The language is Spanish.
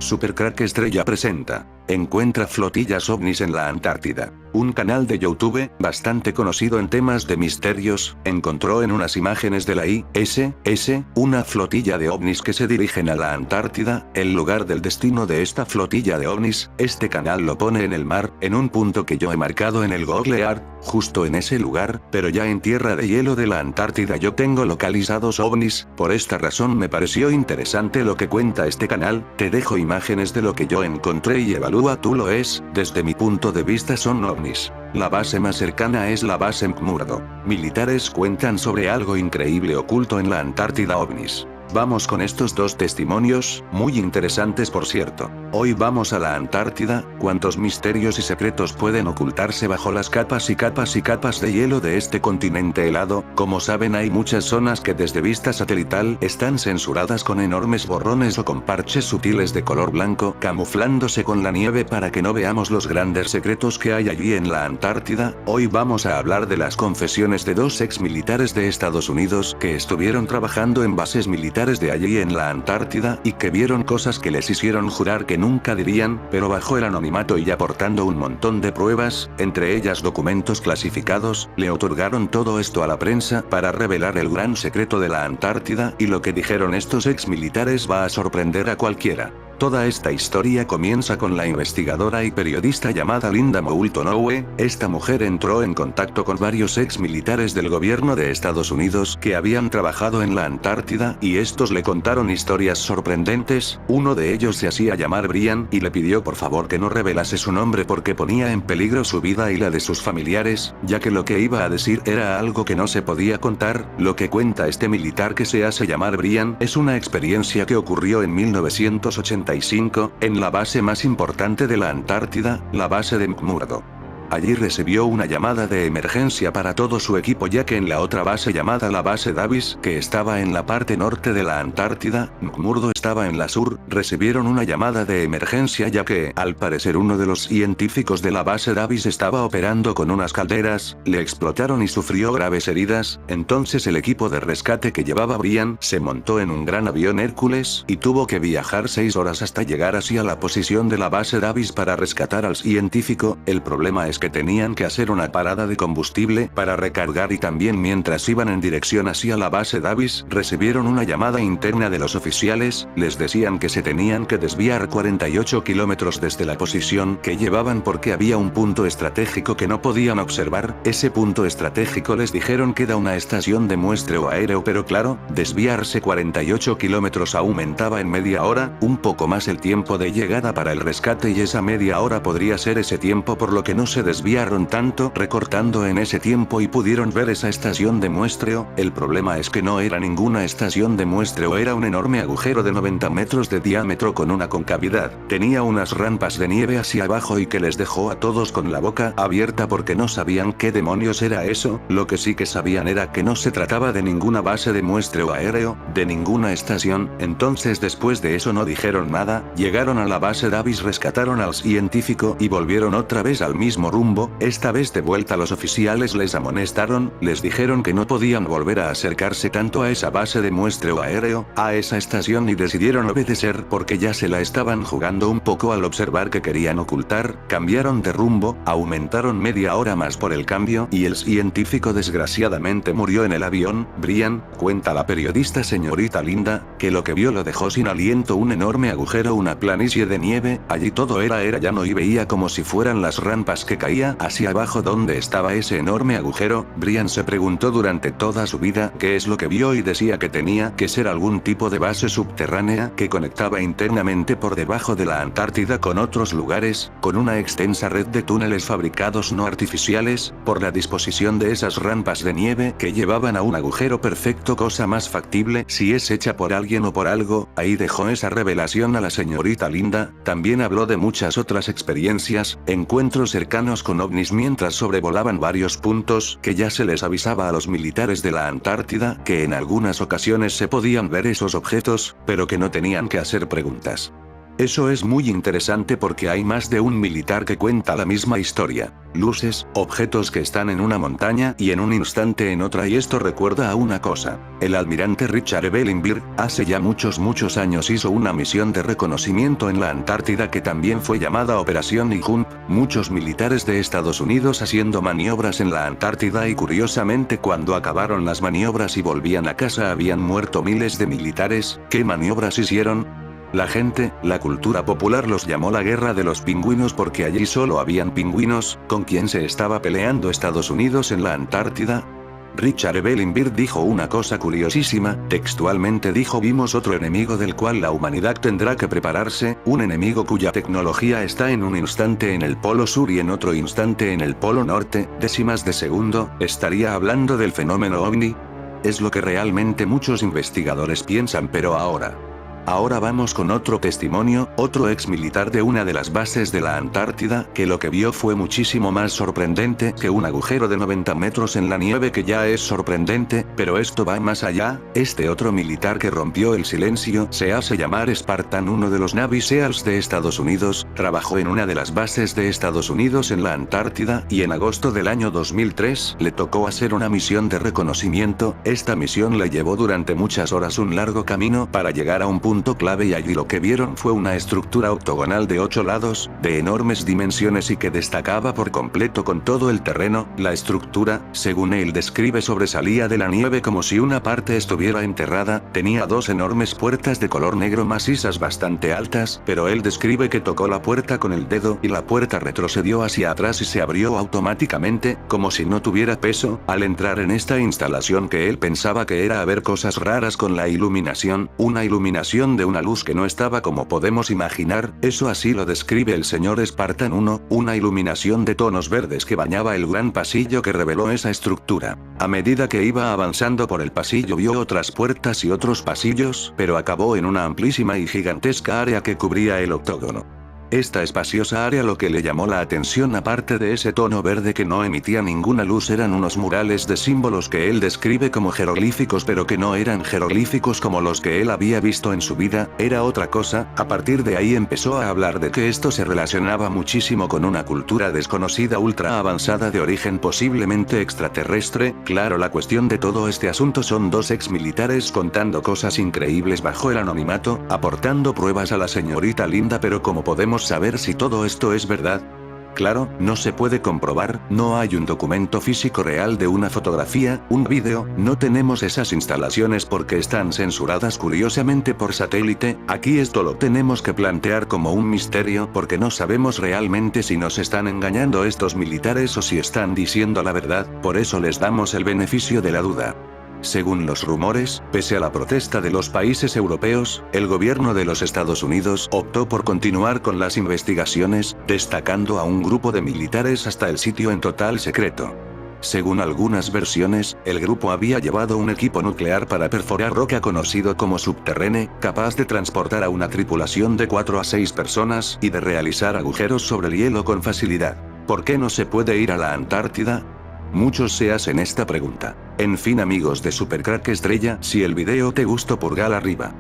Super Crack Estrella presenta. Encuentra flotillas ovnis en la Antártida. Un canal de YouTube, bastante conocido en temas de misterios, encontró en unas imágenes de la ISS, una flotilla de ovnis que se dirigen a la Antártida, el lugar del destino de esta flotilla de ovnis. Este canal lo pone en el mar, en un punto que yo he marcado en el Google Earth, justo en ese lugar, pero ya en tierra de hielo de la Antártida yo tengo localizados ovnis. Por esta razón me pareció interesante lo que cuenta este canal. Te dejo imágenes de lo que yo encontré y evalúa tú lo es. Desde mi punto de vista son ovnis. La base más cercana es la base McMurdo. Militares cuentan sobre algo increíble oculto en la Antártida ovnis. Vamos con estos dos testimonios, muy interesantes por cierto. Hoy vamos a la Antártida. ¿Cuántos misterios y secretos pueden ocultarse bajo las capas y capas y capas de hielo de este continente helado? Como saben, hay muchas zonas que desde vista satelital están censuradas con enormes borrones o con parches sutiles de color blanco, camuflándose con la nieve para que no veamos los grandes secretos que hay allí en la Antártida. Hoy vamos a hablar de las confesiones de dos ex militares de Estados Unidos que estuvieron trabajando en bases militares de allí en la Antártida, y que vieron cosas que les hicieron jurar que nunca dirían, pero bajo el anonimato y aportando un montón de pruebas, entre ellas documentos clasificados, le otorgaron todo esto a la prensa para revelar el gran secreto de la Antártida, y lo que dijeron estos ex militares va a sorprender a cualquiera. Toda esta historia comienza con la investigadora y periodista llamada Linda Moulton Howe. Esta mujer entró en contacto con varios ex militares del gobierno de Estados Unidos que habían trabajado en la Antártida, y estos le contaron historias sorprendentes. Uno de ellos se hacía llamar Brian, y le pidió por favor que no revelase su nombre porque ponía en peligro su vida y la de sus familiares, ya que lo que iba a decir era algo que no se podía contar. Lo que cuenta este militar que se hace llamar Brian es una experiencia que ocurrió en 1985, en la base más importante de la Antártida, la base de McMurdo. Allí recibió una llamada de emergencia para todo su equipo, ya que en la otra base llamada la base Davis, que estaba en la parte norte de la Antártida, McMurdo estaba en la sur, recibieron una llamada de emergencia ya que, al parecer, uno de los científicos de la base Davis estaba operando con unas calderas, le explotaron y sufrió graves heridas. Entonces el equipo de rescate que llevaba Brian se montó en un gran avión Hércules, y tuvo que viajar 6 horas hasta llegar hacia la posición de la base Davis para rescatar al científico. El problema es que tenían que hacer una parada de combustible para recargar, y también mientras iban en dirección hacia la base Davis recibieron una llamada interna de los oficiales. Les decían que se tenían que desviar 48 kilómetros desde la posición que llevaban porque había un punto estratégico que no podían observar. Ese punto estratégico les dijeron que era una estación de muestreo aéreo, pero claro, desviarse 48 kilómetros aumentaba en media hora, un poco más el tiempo de llegada para el rescate, y esa media hora podría ser ese tiempo, por lo que no se desviaron tanto, recortando en ese tiempo, y pudieron ver esa estación de muestreo. El problema es que no era ninguna estación de muestreo, era un enorme agujero de 90 metros de diámetro con una concavidad. Tenía unas rampas de nieve hacia abajo y que les dejó a todos con la boca abierta porque no sabían qué demonios era eso. Lo que sí que sabían era que no se trataba de ninguna base de muestreo aéreo, de ninguna estación. Entonces después de eso no dijeron nada, llegaron a la base Davis, rescataron al científico y volvieron otra vez al mismo rumbo. Esta vez de vuelta los oficiales les amonestaron, les dijeron que no podían volver a acercarse tanto a esa base de muestreo aéreo, a esa estación, y decidieron obedecer porque ya se la estaban jugando un poco al observar que querían ocultar. Cambiaron de rumbo, aumentaron media hora más por el cambio, y el científico desgraciadamente murió en el avión. Brian, cuenta la periodista señorita Linda, que lo que vio lo dejó sin aliento: un enorme agujero, una planicie de nieve, allí todo era llano y veía como si fueran las rampas que caía hacia abajo donde estaba ese enorme agujero. Brian se preguntó durante toda su vida qué es lo que vio y decía que tenía que ser algún tipo de base subterránea que conectaba internamente por debajo de la Antártida con otros lugares, con una extensa red de túneles fabricados no artificiales, por la disposición de esas rampas de nieve que llevaban a un agujero perfecto, cosa más factible si es hecha por alguien o por algo. Ahí dejó esa revelación a la señorita Linda. También habló de muchas otras experiencias, encuentros cercanos con ovnis mientras sobrevolaban varios puntos que ya se les avisaba a los militares de la Antártida que en algunas ocasiones se podían ver esos objetos, pero que no tenían que hacer preguntas. Eso es muy interesante porque hay más de un militar que cuenta la misma historia. Luces, objetos que están en una montaña y en un instante en otra, y esto recuerda a una cosa. El almirante Richard Evelyn Byrd, hace ya muchos años hizo una misión de reconocimiento en la Antártida que también fue llamada Operación Nihilp, muchos militares de Estados Unidos haciendo maniobras en la Antártida, y curiosamente cuando acabaron las maniobras y volvían a casa habían muerto miles de militares. ¿Qué maniobras hicieron? La gente, la cultura popular los llamó la guerra de los pingüinos porque allí solo habían pingüinos. ¿Con quién se estaba peleando Estados Unidos en la Antártida? Richard Evelyn Byrd dijo una cosa curiosísima, textualmente dijo: vimos otro enemigo del cual la humanidad tendrá que prepararse, un enemigo cuya tecnología está en un instante en el polo sur y en otro instante en el polo norte, décimas de segundo. ¿Estaría hablando del fenómeno ovni? Es lo que realmente muchos investigadores piensan, pero Ahora vamos con otro testimonio, otro ex militar de una de las bases de la Antártida, que lo que vio fue muchísimo más sorprendente que un agujero de 90 metros en la nieve, que ya es sorprendente, pero esto va más allá. Este otro militar que rompió el silencio se hace llamar Spartan, uno de los Navy SEALs de Estados Unidos, trabajó en una de las bases de Estados Unidos en la Antártida, y en agosto del año 2003 le tocó hacer una misión de reconocimiento. Esta misión le llevó durante muchas horas un largo camino para llegar a un punto clave, y allí lo que vieron fue una estructura octogonal de 8 lados, de enormes dimensiones y que destacaba por completo con todo el terreno. La estructura, según él describe, sobresalía de la nieve como si una parte estuviera enterrada, tenía 2 enormes puertas de color negro macizas bastante altas, pero él describe que tocó la puerta con el dedo y la puerta retrocedió hacia atrás y se abrió automáticamente, como si no tuviera peso. Al entrar en esta instalación que él pensaba que era ver cosas raras con la iluminación, una iluminación de una luz que no estaba como podemos imaginar, eso así lo describe el señor Spartan 1, una iluminación de tonos verdes que bañaba el gran pasillo que reveló esa estructura. A medida que iba avanzando por el pasillo vio otras puertas y otros pasillos, pero acabó en una amplísima y gigantesca área que cubría el octógono. Esta espaciosa área, lo que le llamó la atención, aparte de ese tono verde que no emitía ninguna luz, eran unos murales de símbolos que él describe como jeroglíficos, pero que no eran jeroglíficos como los que él había visto en su vida, era otra cosa. A partir de ahí empezó a hablar de que esto se relacionaba muchísimo con una cultura desconocida ultra avanzada de origen posiblemente extraterrestre. Claro, la cuestión de todo este asunto son 2 ex militares contando cosas increíbles bajo el anonimato, aportando pruebas a la señorita Linda, pero ¿cómo podemos saber si todo esto es verdad? Claro, no se puede comprobar, no hay un documento físico real de una fotografía, un vídeo, no tenemos esas instalaciones porque están censuradas curiosamente por satélite. Aquí esto lo tenemos que plantear como un misterio porque no sabemos realmente si nos están engañando estos militares o si están diciendo la verdad, por eso les damos el beneficio de la duda. Según los rumores, pese a la protesta de los países europeos, el gobierno de los Estados Unidos optó por continuar con las investigaciones, destacando a un grupo de militares hasta el sitio en total secreto. Según algunas versiones, el grupo había llevado un equipo nuclear para perforar roca conocido como subterráneo, capaz de transportar a una tripulación de 4 a 6 personas y de realizar agujeros sobre el hielo con facilidad. ¿Por qué no se puede ir a la Antártida? Muchos se hacen esta pregunta. En fin, amigos de Supercrack Estrella, si el video te gustó, pulgar arriba.